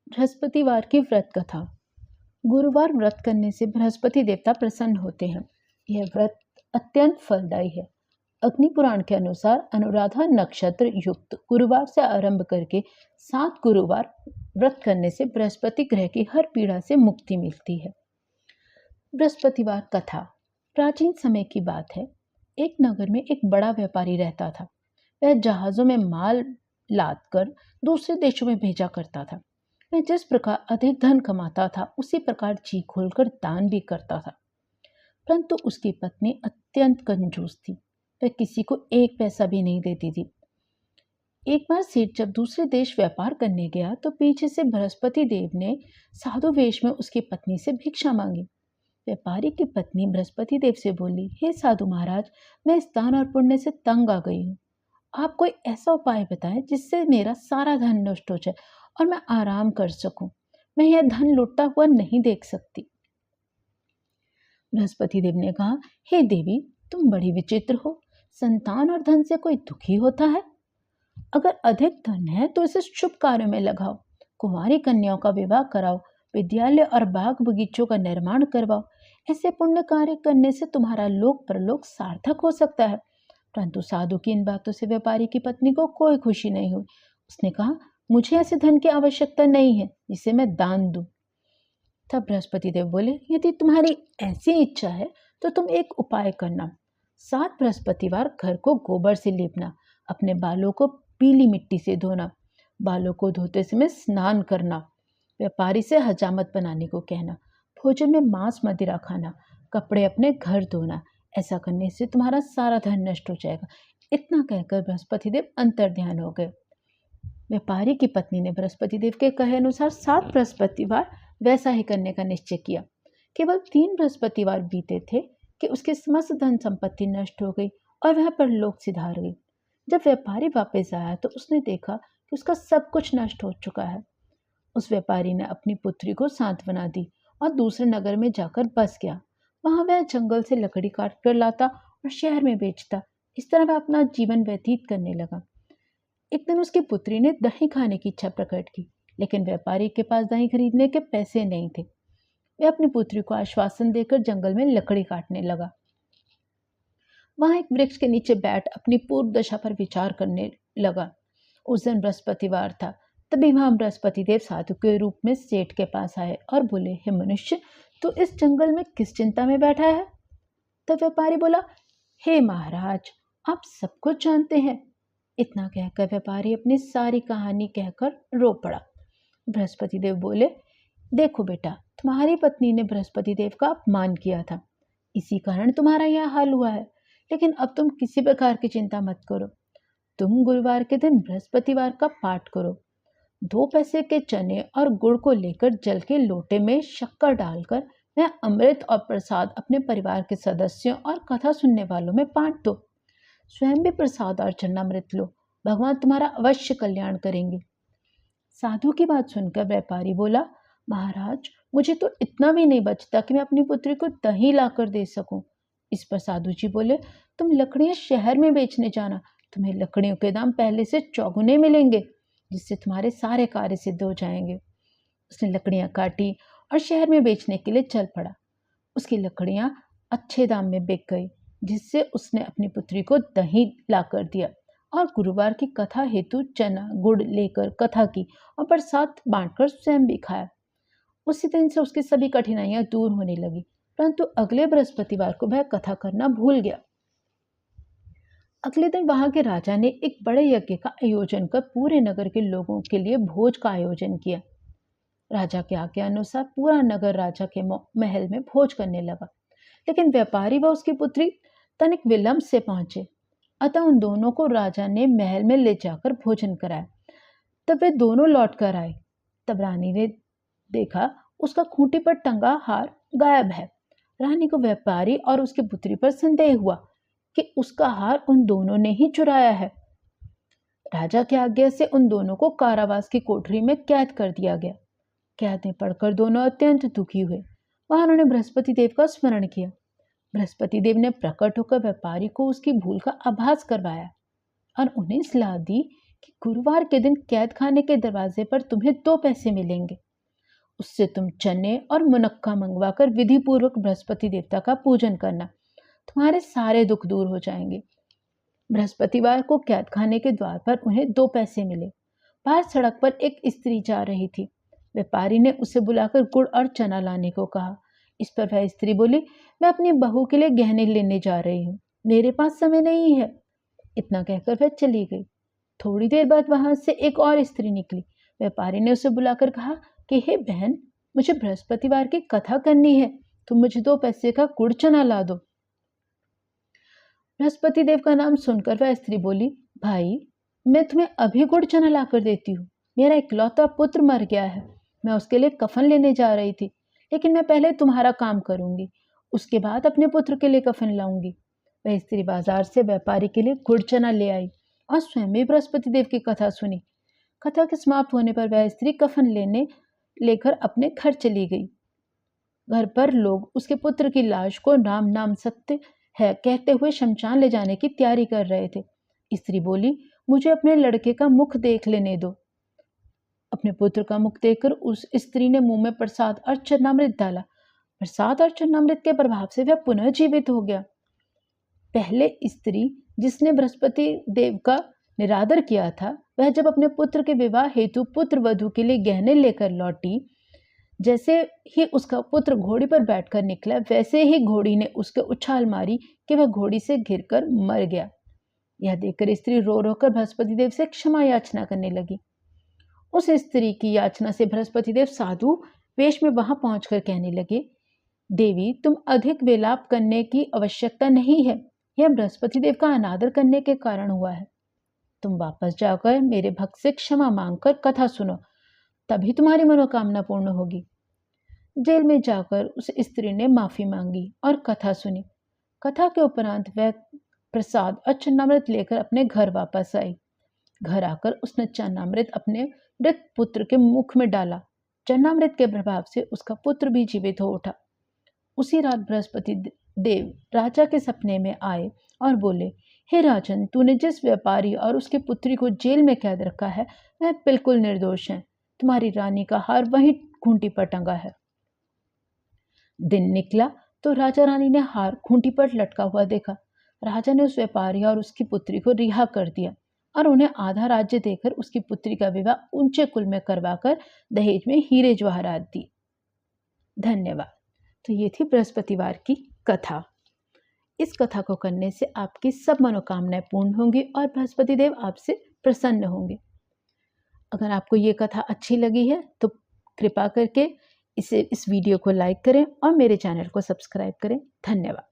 बृहस्पतिवार की व्रत कथा। गुरुवार व्रत करने से बृहस्पति देवता प्रसन्न होते हैं। यह व्रत अत्यंत फलदायी है। अग्नि पुराण के अनुसार अनुराधा नक्षत्र युक्त गुरुवार से आरंभ करके 7 गुरुवार व्रत करने से बृहस्पति ग्रह की हर पीड़ा से मुक्ति मिलती है। बृहस्पतिवार कथा। प्राचीन समय की बात है। एक नगर में एक बड़ा व्यापारी रहता था। वह जहाजों में माल लाद कर दूसरे देशों में भेजा करता था। वह जिस प्रकार अधिक धन कमाता था उसी प्रकार जी खोलकर दान भी करता था। परंतु उसकी पत्नी अत्यंत कंजूस थी। वह किसी को एक पैसा भी नहीं देती थी। एक बार सेठ जब दूसरे देश व्यापार करने गया तो पीछे से बृहस्पति देव ने साधु वेश में उसकी पत्नी से भिक्षा मांगी। व्यापारी की पत्नी बृहस्पति देव से बोली, हे साधु महाराज, मैं इस दान और पुण्य से तंग आ गई हूँ। आप कोई ऐसा उपाय बताएं जिससे मेरा सारा धन नष्ट हो जाए और मैं आराम कर सकूं। मैं यह धन लुटता हुआ नहीं देख सकती। बृहस्पति देव ने कहा, हे देवी, तुम बड़ी विचित्र हो। संतान और धन से कोई दुखी होता है? अगर अधिक धन है तो इसे शुभ कार्यों में लगाओ। कुंवारी कन्याओं का विवाह कराओ, विद्यालय और बाग बगीचों का निर्माण करवाओ। ऐसे पुण्य कार्य करने से तुम्हारा लोक परलोक सार्थक हो सकता है। परंतु साधु की इन बातों से व्यापारी की पत्नी को कोई खुशी नहीं हुई। उसने कहा, मुझे ऐसे धन की आवश्यकता नहीं है जिसे मैं दान दूं। तब बृहस्पति देव बोले, यदि तुम्हारी ऐसी इच्छा है तो तुम एक उपाय करना। 7 बृहस्पतिवार घर को गोबर से लीपना, अपने बालों को पीली मिट्टी से धोना, बालों को धोते समय स्नान करना, व्यापारी से हजामत बनाने को कहना, भोजन में मांस मदिरा खाना, कपड़े अपने घर धोना। ऐसा करने से तुम्हारा सारा धन नष्ट हो जाएगा। इतना कहकर बृहस्पति देव अंतर्ध्यान हो गए। व्यापारी की पत्नी ने बृहस्पति देव के कहे अनुसार 7 बृहस्पतिवार वैसा ही करने का निश्चय किया। केवल 3 बृहस्पतिवार बीते थे कि उसकी समस्त धन संपत्ति नष्ट हो गई और वह परलोक सिधार गई। जब व्यापारी वापस आया तो उसने देखा कि उसका सब कुछ नष्ट हो चुका है। उस व्यापारी ने अपनी पुत्री को सांत्वना दी और दूसरे नगर में जाकर बस गया। वहां वह जंगल से लकड़ी काट कर लाता और शहर में बेचता। इस तरह वह अपना जीवन व्यतीत करने लगा। एक दिन उसकी पुत्री ने दही खाने की इच्छा प्रकट की, लेकिन व्यापारी के पास दही खरीदने के पैसे नहीं थे। वह अपनी पुत्री को आश्वासन देकर जंगल में लकड़ी काटने लगा। वहां एक वृक्ष के नीचे बैठ अपनी पूर्व दशा पर विचार करने लगा। उस दिन बृहस्पतिवार था। तभी वहां बृहस्पति देव साधु के रूप में सेठ के पास आए और बोले, हे मनुष्य, तू इस जंगल में किस चिंता में बैठा है? तब व्यापारी बोला, हे महाराज, आप सब कुछ जानते हैं। इतना कहकर व्यापारी अपनी सारी कहानी कहकर रो पड़ा। बृहस्पति देव बोले, देखो बेटा, तुम्हारी पत्नी ने बृहस्पति देव का अपमान किया था, इसी कारण तुम्हारा यह हाल हुआ है। लेकिन अब तुम किसी प्रकार की चिंता मत करो। तुम गुरुवार के दिन बृहस्पतिवार का पाठ करो। 2 पैसे के चने और गुड़ को लेकर जल के लोटे में शक्कर डालकर वह अमृत और प्रसाद अपने परिवार के सदस्यों और कथा सुनने वालों में बांट दो। स्वयं भी प्रसाद और चरणामृत लो। भगवान तुम्हारा अवश्य कल्याण करेंगे। साधु की बात सुनकर व्यापारी बोला, महाराज, मुझे तो इतना भी नहीं बचता कि मैं अपनी पुत्री को दही लाकर दे सकूं। इस पर साधु जी बोले, तुम लकड़ियां शहर में बेचने जाना। तुम्हें लकड़ियों के दाम पहले से चौगुने मिलेंगे, जिससे तुम्हारे सारे कार्य सिद्ध हो जाएंगे। उसने लकड़ियां काटी और शहर में बेचने के लिए चल पड़ा। उसकी लकड़ियां अच्छे दाम में बिक गई, जिससे उसने अपनी पुत्री को दही लाकर दिया और गुरुवार की कथा हेतु चना गुड़ लेकर कथा की और प्रसाद बांटकर स्वयं भी खाया। उसी दिन से उसकी सभी कठिनाइयां दूर होने लगी। परंतु अगले बृहस्पतिवार को वह कथा करना भूल गया। अगले दिन वहां के राजा ने एक बड़े यज्ञ का आयोजन कर पूरे नगर के लोगों के लिए भोज का आयोजन किया। राजा के आज्ञा अनुसार पूरा नगर राजा के महल में भोज करने लगा। लेकिन व्यापारी व उसकी पुत्री तनिक विलंब से पहुंचे, अतः उन दोनों को राजा ने महल में ले जाकर भोजन कराया। तब वे दोनों लौट कर आए। तब रानी ने देखा उसका खूंटी पर टंगा हार गायब है। रानी को व्यापारी और उसकी पुत्री पर संदेह हुआ कि उसका हार उन दोनों ने ही चुराया है। राजा की आज्ञा से उन दोनों को कारावास की कोठरी में कैद कर दिया गया। कैद में पड़कर दोनों अत्यंत दुखी हुए। वहां उन्होंने बृहस्पति देव का स्मरण किया। बृहस्पति देव ने प्रकट होकर व्यापारी को उसकी भूल का आभास करवाया और उन्हें सलाह दी कि गुरुवार के दिन कैद खाने के दरवाजे पर तुम्हें 2 पैसे मिलेंगे। उससे तुम चने और मुनक्का मंगवाकर विधि पूर्वक बृहस्पति देवता का पूजन करना। तुम्हारे सारे दुख दूर हो जाएंगे। बृहस्पतिवार को कैद खाने के द्वार पर उन्हें 2 पैसे मिले। बाहर सड़क पर एक स्त्री जा रही थी। व्यापारी ने उसे बुलाकर गुड़ और चना लाने को कहा। इस पर वह स्त्री बोली, मैं अपनी बहू के लिए गहने लेने जा रही हूँ, मेरे पास समय नहीं है। इतना कहकर वह चली गई। थोड़ी देर बाद वहां से एक और स्त्री निकली। व्यापारी ने उसे बुलाकर कहा कि हे बहन, मुझे बृहस्पतिवार की कथा करनी है, तुम मुझे 2 पैसे का गुड़ चना ला दो। बृहस्पति देव का नाम सुनकर वह स्त्री बोली, भाई मैं तुम्हें अभी गुड़ चना ला कर देती हूँ। मेरा इकलौता पुत्र मर गया है, मैं उसके लिए कफन लेने जा रही थी, लेकिन मैं पहले तुम्हारा काम करूंगी, उसके बाद अपने पुत्र के लिए कफन लाऊंगी। वह स्त्री बाजार से व्यापारी के लिए गुड़ चना ले आई और स्वयं भी बृहस्पति देव की कथा सुनी। कथा के समाप्त होने पर वह स्त्री कफन लेकर अपने घर चली गई। घर पर लोग उसके पुत्र की लाश को राम नाम सत्य है कहते हुए शमशान ले जाने की तैयारी कर रहे थे। स्त्री बोली, मुझे अपने लड़के का मुख देख लेने दो। अपने पुत्र का मुख देखकर उस स्त्री ने मुंह में प्रसाद और चरणामृत डाला। प्रसाद और चरणामृत के प्रभाव से वह पुनः जीवित हो गया। पहले स्त्री जिसने बृहस्पति देव का निरादर किया था, वह जब अपने पुत्र के विवाह हेतु पुत्र वधू के लिए गहने लेकर लौटी, जैसे ही उसका पुत्र घोड़ी पर बैठकर निकला, वैसे ही घोड़ी ने उसके उछाल मारी कि वह घोड़ी से गिरकर मर गया। यह देखकर स्त्री रो रो कर बृहस्पति देव से क्षमा याचना करने लगी। उस स्त्री की याचना से बृहस्पति देव साधु वेश में वहां पहुंचकर कहने लगे, देवी तुम अधिक विलाप करने की आवश्यकता नहीं है, यह बृहस्पति देव का अनादर करने के कारण हुआ है। तुम वापस जाकर मेरे भक्त से क्षमा मांगकर कथा सुनो, तभी तुम्हारी मनोकामना पूर्ण होगी। जेल में जाकर उस स्त्री ने माफी मांगी और कथा सुनी। कथा के उपरांत वह प्रसाद और चरणामृत लेकर अपने घर वापस आई। घर आकर उसने चरणामृत अपने मृत पुत्र के मुख में डाला। चरणामृत के प्रभाव से उसका पुत्र भी जीवित हो उठा। उसी रात बृहस्पति देव राजा के सपने में आए और बोले, हे राजन, तूने जिस व्यापारी और उसकी पुत्री को जेल में कैद रखा है वह बिल्कुल निर्दोष है। तुम्हारी रानी का हार वहीं खूंटी पर टंगा है। दिन निकला तो राजा रानी ने हार खूंटी पर लटका हुआ देखा। राजा ने उस व्यापारी और उसकी पुत्री को रिहा कर दिया और उन्हें आधा राज्य देकर उसकी पुत्री का विवाह ऊंचे कुल में करवाकर दहेज में हीरे जवाहरात दी। धन्यवाद। तो ये थी बृहस्पतिवार की कथा। इस कथा को करने से आपकी सब मनोकामनाएं पूर्ण होंगी और बृहस्पति देव आपसे प्रसन्न होंगे। अगर आपको ये कथा अच्छी लगी है तो कृपा करके इस वीडियो को लाइक करें और मेरे चैनल को सब्सक्राइब करें। धन्यवाद।